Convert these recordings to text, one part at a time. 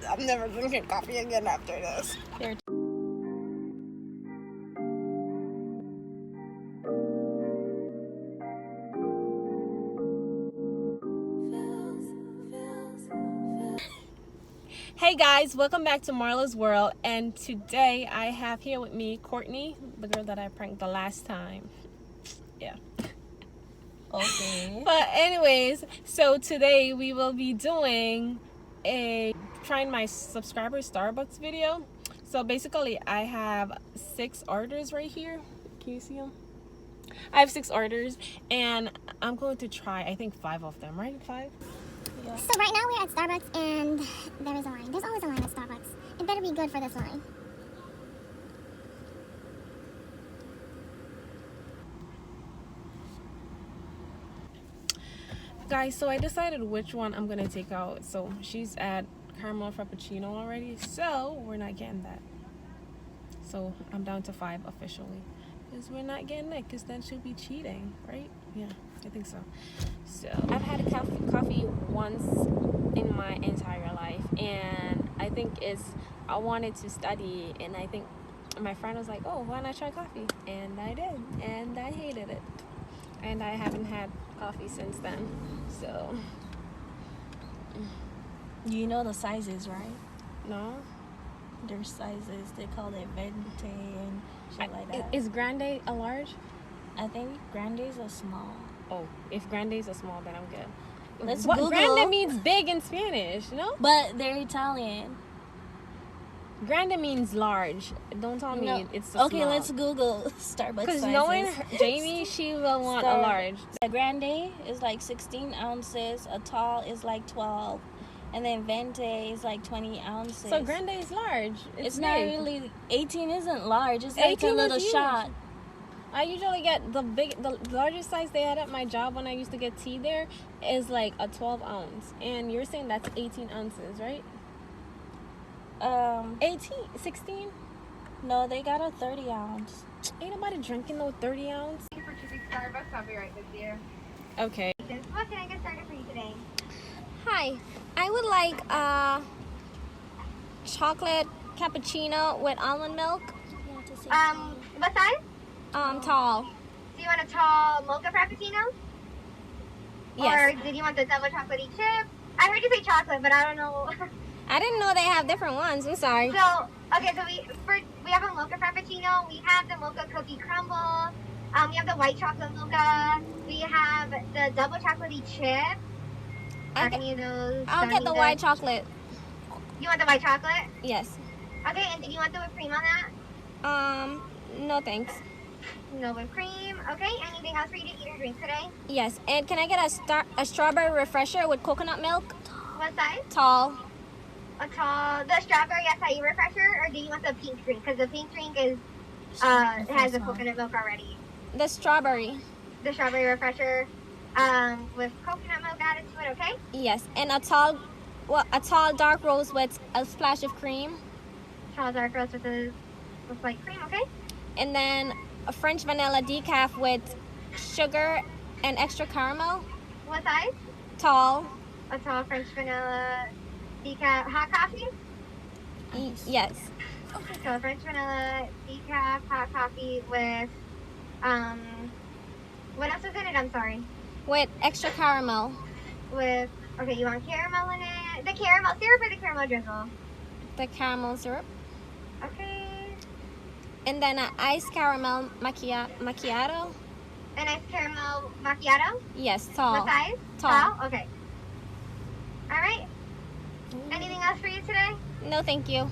I'm never drinking coffee again after this. Here. Hey guys, welcome back to Marla's World, and today I have here with me Courtney, the girl that I pranked the last time. Yeah. Okay. But anyways, so today we will be doing trying my subscriber Starbucks video. So basically I have 6 orders right here. Can you see them? I have 6 orders and I'm going to try, I think 5 of them, right? 5? Yeah. So right now we're at Starbucks and there is a line. There's always a line at Starbucks. It better be good for this line. Guys, so I decided which one I'm gonna take out. So she's at caramel frappuccino already, so we're not getting that. So I'm down to 5 officially, because we're not getting it, because then she'll be cheating, right? Yeah, I think so. So I've had a coffee once in my entire life, and I think I wanted to study, and I think my friend was like, oh, why not try coffee? And I did, and I hated it, and I haven't had coffee since then. So You know the sizes, right? no. Their sizes. They call it venti and shit like that. Is grande a large? I think grandes are small. Oh, if grandes are small, then I'm good. Let's what, Google. grande means big in Spanish, no? But they're Italian. Grande means large. Don't tell me No. it's a Okay, small. let's Google Starbucks Because sizes. knowing Jamie, she will want a large. The grande is like 16 ounces. A tall is like 12. And then venti is like 20 ounces. So grande is large. It's not big. really... 18 isn't large. It's like 18 a little is huge. shot. I usually get the largest size they had at my job when I used to get tea there is like a 12 ounce. And you're saying that's 18 ounces, right? 18? 16? No, they got a 30 ounce. Ain't nobody drinking no 30 ounce. Thank you for choosing Starbucks. I'll be right with you. Okay. What can I get started for you today? Hi, I would like a chocolate cappuccino with almond milk. What size? Tall. Do you want a tall mocha frappuccino? Yes. Or did you want the double chocolatey chip? I heard you say chocolate, but I don't know. I didn't know they have different ones. I'm sorry. So, okay, so we have a mocha frappuccino. We have the mocha cookie crumble. We have the white chocolate mocha. We have the double chocolatey chip. Are any of those? I'll get the white chocolate. You want the white chocolate? Yes. Okay, and did you want the whipped cream on that? No thanks. No whipped cream. Okay, anything else for you to eat or drink today? Yes, and can I get a strawberry refresher with coconut milk? What size? Tall. A tall, the strawberry acai refresher, or do you want the pink drink? Because the pink drink is has the coconut milk already. The strawberry. The strawberry refresher, with coconut milk added to it. Okay. Yes, and a tall dark roast with a splash of cream. Tall dark roast with light cream. Okay. And then a French vanilla decaf with sugar and extra caramel. What size? Tall. A tall French vanilla decaf hot coffee. Yes. So French vanilla decaf hot coffee with what else is in it? I'm sorry. With extra caramel. With okay, you want caramel in it? The caramel syrup or the caramel drizzle? The caramel syrup. Okay. And then an iced caramel macchiato. An iced caramel macchiato? Yes, tall. What size? Tall. Okay. All right. Anything else for you today? No, thank you. All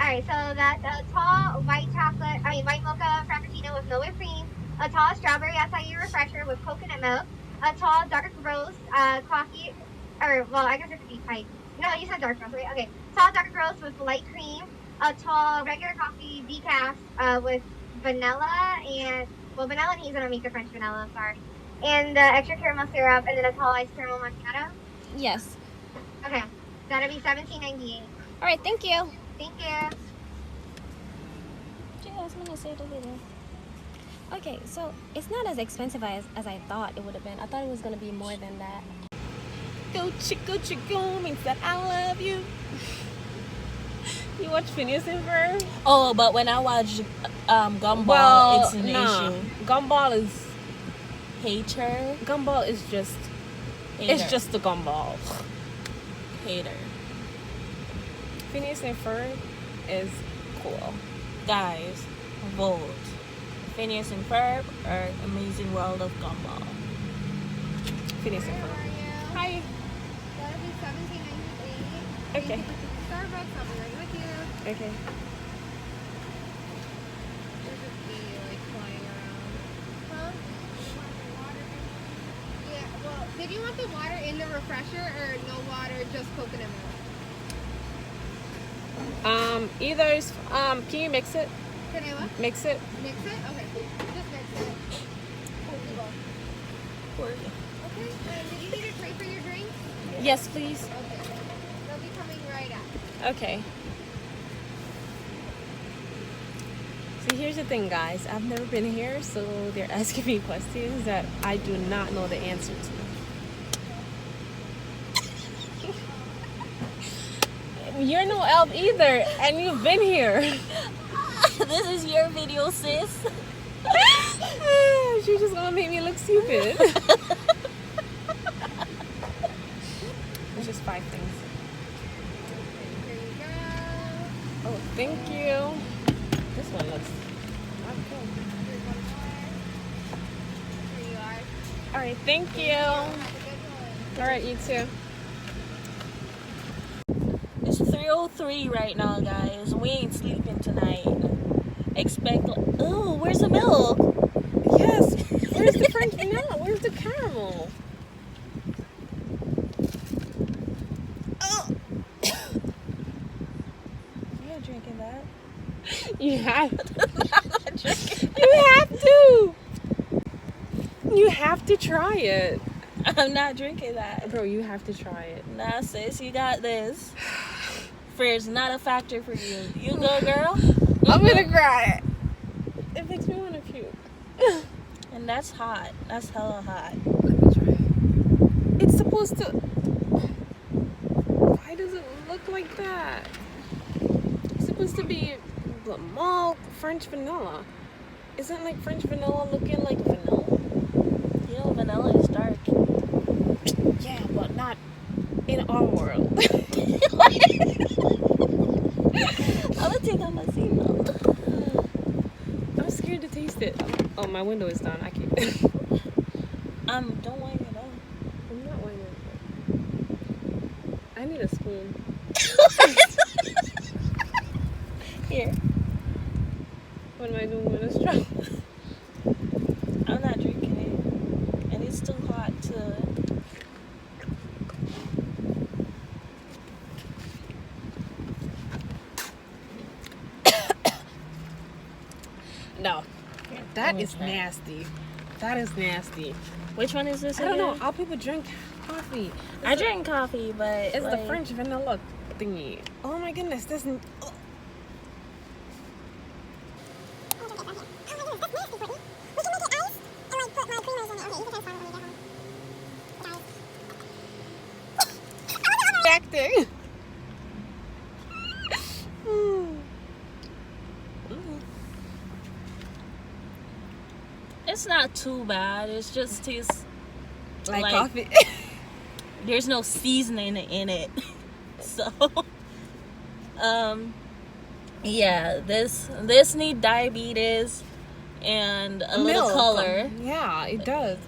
right. So that's a tall white mocha frappuccino with no whipped cream. A tall strawberry acai refresher with coconut milk. A tall dark roast coffee, or well, I guess it could be piped. No, you said dark roast, right? Okay. Tall dark roast with light cream. A tall regular coffee decaf with vanilla and vanilla and hazelnut make the French vanilla. I'm sorry. And the extra caramel syrup, and then a tall iced caramel macchiato. Yes. Okay, that'll be $17.98. All right, thank you. Thank you. Okay, so it's not as expensive as I thought it would have been. I thought it was going to be more than that. Go chico chico means that I love you. You watch Phineas and Ferb? Oh, but when I watch Gumball, Well, it's an issue. Gumball is Hater. Gumball is just it's just the Gumball. Hater. Phineas and Ferb is cool. Guys, vote. Phineas and Ferb or Amazing World of Gumball. Phineas and Ferb. Hi. That'll be $17.98. Okay. Starbucks, I'll be right with you. Okay. There's a bee like flying around. Huh? Yeah, well, did you want the water in the refresher or no water, just coconut milk? Either is can you mix it? Can I what? Mix it. Mix it? Okay, just mix it. Okay, did you need a tray for your drink? Yes, please. Okay. They'll be coming right up. Okay. See, here's the thing, guys. I've never been here, so they're asking me questions that I do not know the answer to. You're no elf either, and you've been here. This is your video, sis. She's just gonna make me look stupid. It's just 5 things. Here you go. Oh, thank you. This one looks okay. Here's one more. Here you are. All right, thank you. Have a good one. All right, you too. It's 3:03 right now, guys. We ain't sleeping tonight. Expect. Oh, where's the milk? Yes. Where's the French vanilla? Where's the caramel? Oh. You're drinking that? You have. I'm not drinking. You have to. You have to try it, I'm not drinking that. bro. You have to try it. Nah, sis, you got this. Fear's not a factor for you. You go, girl. I'm gonna cry. It makes me want to puke. And that's hot. That's hella hot. Let me try it. It's supposed to. Why does it look like that? It's supposed to be malt French vanilla. Isn't like French vanilla looking like vanilla? You know, vanilla is dark. Yeah, but not in our world. I'm gonna take off my seatbelt. I'm scared to taste it. Oh, my window is down. I can't. Don't wind it up. I'm not winding it. I need a spoon. Here. What am I doing with a straw? I'm not drinking it. And it's too hot to. No. That Let me is try. nasty. That is nasty. Which one is this? I don't know. again? All people drink coffee. I drink coffee, but It's like, the French vanilla thingy. Oh my goodness, this. Acting. It's not too bad. It's just tastes Like coffee. There's no seasoning in it. So, yeah, this need diabetes and a little color. Yeah, it does.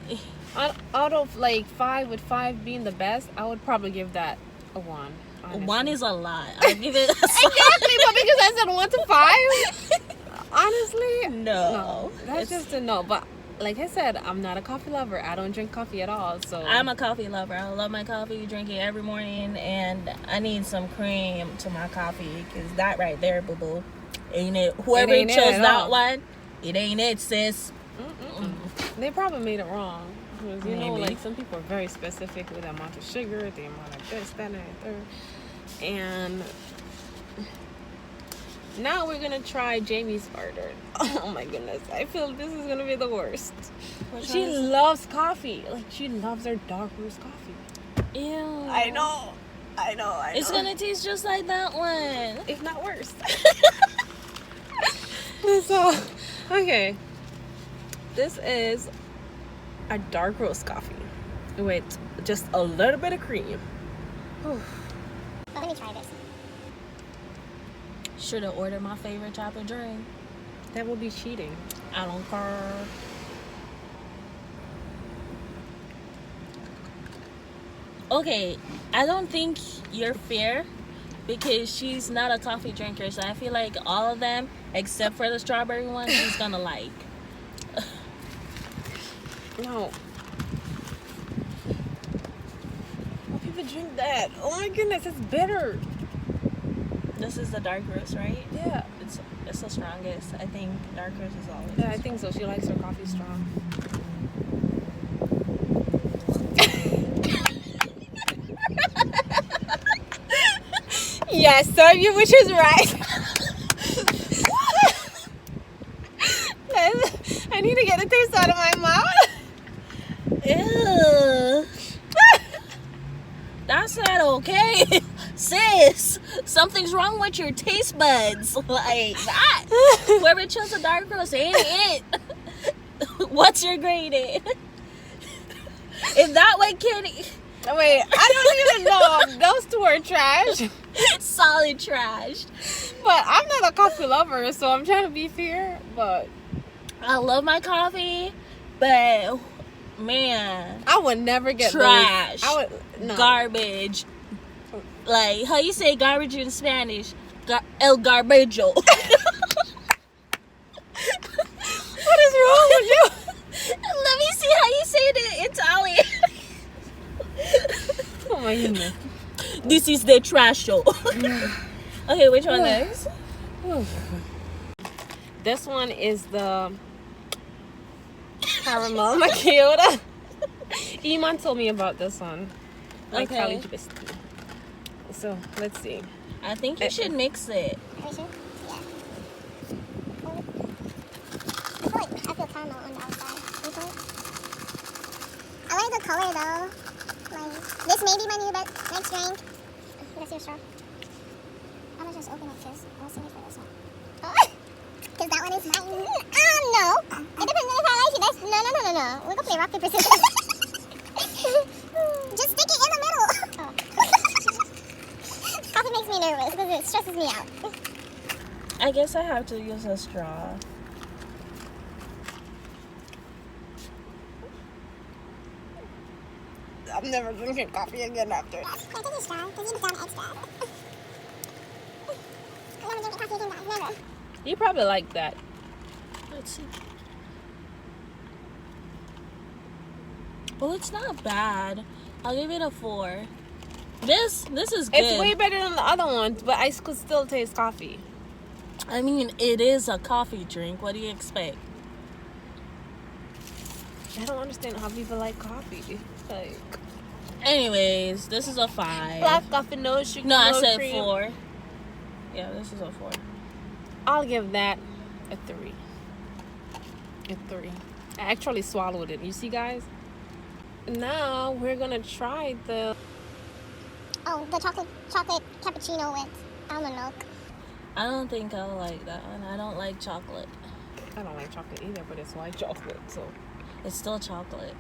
Out of like 5, with 5 being the best, I would probably give that a 1. Honestly. 1 is a lot. I'll give it a Exactly, but because I said 1 to 5, honestly, no. that's just a no. But like I said, I'm not a coffee lover. I don't drink coffee at all. So I'm a coffee lover. I love my coffee. Drink it every morning, and I need some cream to my coffee because that right there, boo boo, ain't it? Whoever ain't it chose at that all. one, it ain't it, sis. they probably made it wrong. Because, you know, Maybe. like some people are very specific with the amount of sugar, the amount of this, that, and the third. And now we're gonna try Jamie's order. Oh my goodness, I feel this is gonna be the worst. She loves coffee. Like she loves her dark roast coffee. Ew. I know. I know. It's gonna taste just like that one. If not worse. So, okay. This is a dark roast coffee with just a little bit of cream. Oh, let me try this. Should have ordered my favorite type of drink. That would be cheating. I don't care. Okay, I don't think you're fair because she's not a coffee drinker. So I feel like all of them, except for the strawberry one, she's gonna like. No. Why people drink that? Oh my goodness, it's bitter. This is the dark roast, right? Yeah. It's the strongest. I think dark roast is always. Yeah, I think so. She likes her coffee strong. Yes, serve you, which is right. I need to get the taste out of my mouth. Ew. That's not okay. Sis, something's wrong with your taste buds. Like that. Whoever chose a dark roast ain't it. What's your grading? If that way Kenny. Wait, I don't even know. Those two are trash. Solid trash. But I'm not a coffee lover, so I'm trying to be fair. But I love my coffee, but man, I would never get trash. those. I would no. Garbage. Like how you say garbage in Spanish? El garbajo. What is wrong with you? Let me see how you say it in Italian. Oh my goodness. This is the trash show. Okay, which one next? This one is the caramel macchiato. Iman told me about this one. Like Okay. college biscuit. So let's see. I think you should mix it. Are you sure? Yeah. I feel caramel on the outside. You feel it? I like the color though. Like, this may be my new next drink. That's your straw. I'm gonna just open it because I was saving for this one. Because that one is mine. No. It depends on if I like it. That's, no. We're gonna play rock, paper, scissors. Just stick it in the middle. Oh. Coffee makes me nervous because it stresses me out. I guess I have to use a straw. I'm never drinking coffee again after. Yeah, take a straw because you become extra. I'm never drinking coffee again, guys. Never. You probably like that. Let's see. Oh, it's not bad. I'll give it a 4. This is good. It's way better than the other ones, but I could still taste coffee. I mean, it is a coffee drink. What do you expect? I don't understand how people like coffee. Like, anyways, this is a 5. black coffee, no sugar, No, I no said cream. 4. Yeah, this is a 4. I'll give that a 3. A 3. I actually swallowed it. You see, guys? Now we're gonna try the. Oh, the chocolate cappuccino with almond milk. I don't think I'll like that one. I don't like chocolate. I don't like chocolate either, but it's white chocolate, so. It's still chocolate.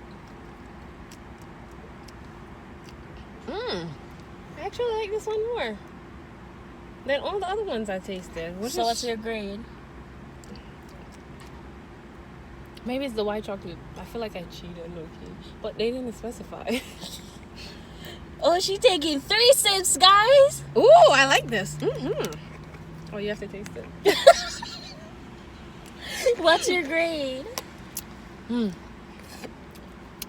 I actually like this one more than all the other ones I tasted. So what's your grade? Maybe it's the white chocolate. I feel like I cheated, low-key. But they didn't specify. Oh, she taking 3 sips, guys. Ooh, I like this. Oh, you have to taste it. What's your grade?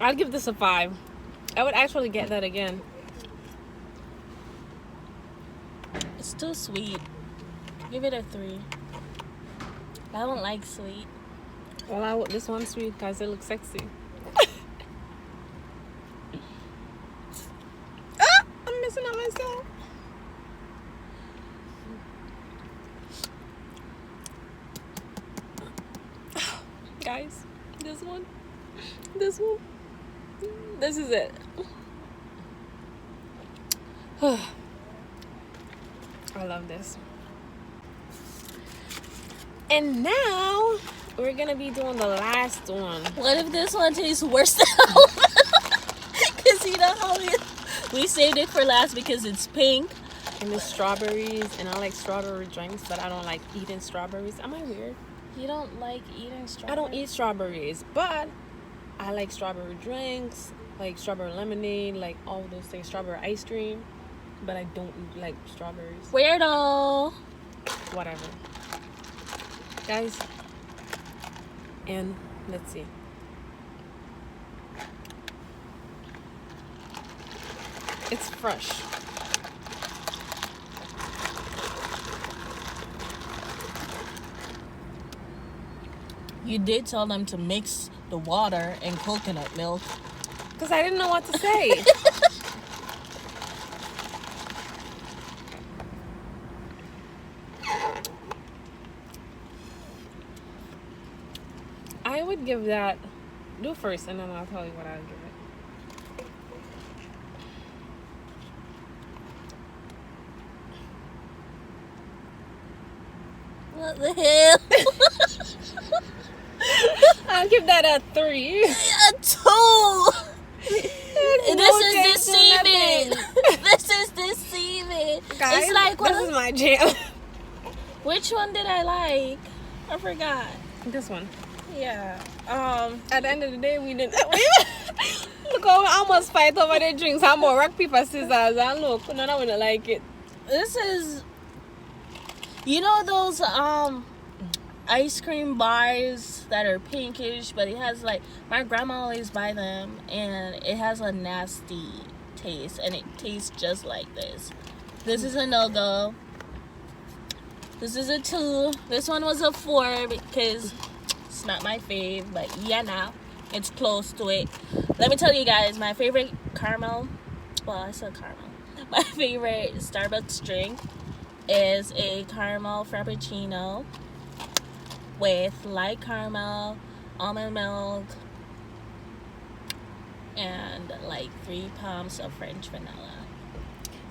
I'd give this a 5. I would actually get that again. It's too sweet. Give it a 3. I don't like sweet. Well, this one's sweet because it looks sexy. I'm missing out myself. Guys, this one, this is it. I love this. And now we're gonna be doing the last one. What if this one tastes worse than because you know how we saved it for last because it's pink. And the strawberries, and I like strawberry drinks, but I don't like eating strawberries. Am I weird? You don't like eating strawberries? I don't eat strawberries, but I like strawberry drinks, like strawberry lemonade, like all those things, strawberry ice cream, but I don't like strawberries. Weirdo. Whatever. Guys, and let's see. It's fresh. You did tell them to mix the water and coconut milk. Because I didn't know what to say. I would give that... Do first, and then I'll tell you what I would give it. What the hell? I'll give that a 3. A 2. This is deceiving. This is deceiving. Guys, it's like this is my jam. Which one did I like? I forgot. This one. Yeah. At the end of the day, we didn't. Look, I almost fight over the drinks. I'm more rock, paper, scissors. And look, none of them like it. This is, you know those ice cream bars that are pinkish, but it has like, my grandma always buy them, and it has a nasty taste, and it tastes just like this. This is a no-go. This is a 2. This one was a 4 because it's not my fave, but yeah, now it's close to it. Let me tell you guys, my favorite caramel, well, I said caramel. My favorite Starbucks drink is a caramel frappuccino with light caramel, almond milk, and like 3 pumps of French vanilla.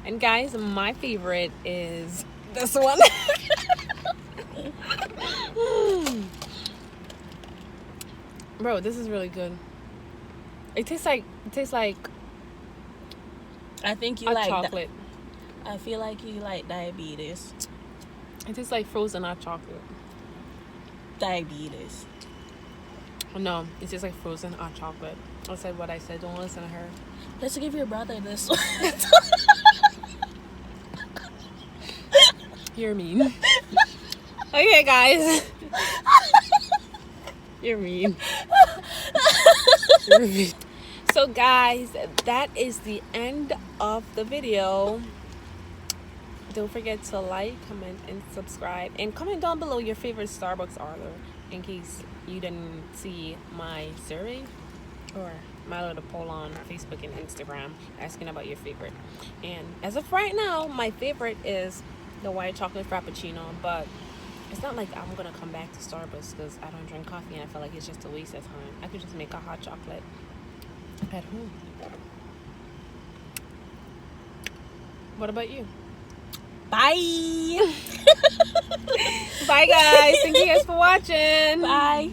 And guys, my favorite is this one. Bro, this is really good. It tastes like I think you hot like chocolate. I feel like you like diabetes. It tastes like frozen hot chocolate. Diabetes. No, it tastes like frozen hot chocolate. I said what I said. Don't listen to her. Let's give your brother this one. You're mean. Okay, guys. You're mean. You're mean. So, guys, that is the end of the video. Don't forget to like, comment, and subscribe. And comment down below your favorite Starbucks order in case you didn't see my survey or my little poll on Facebook and Instagram asking about your favorite. And as of right now, my favorite is the white chocolate frappuccino, but it's not like I'm gonna come back to Starbucks because I don't drink coffee and I feel like it's just a waste of time. I could just make a hot chocolate at home. What about you? Bye. Bye, guys. Thank you guys for watching. Bye.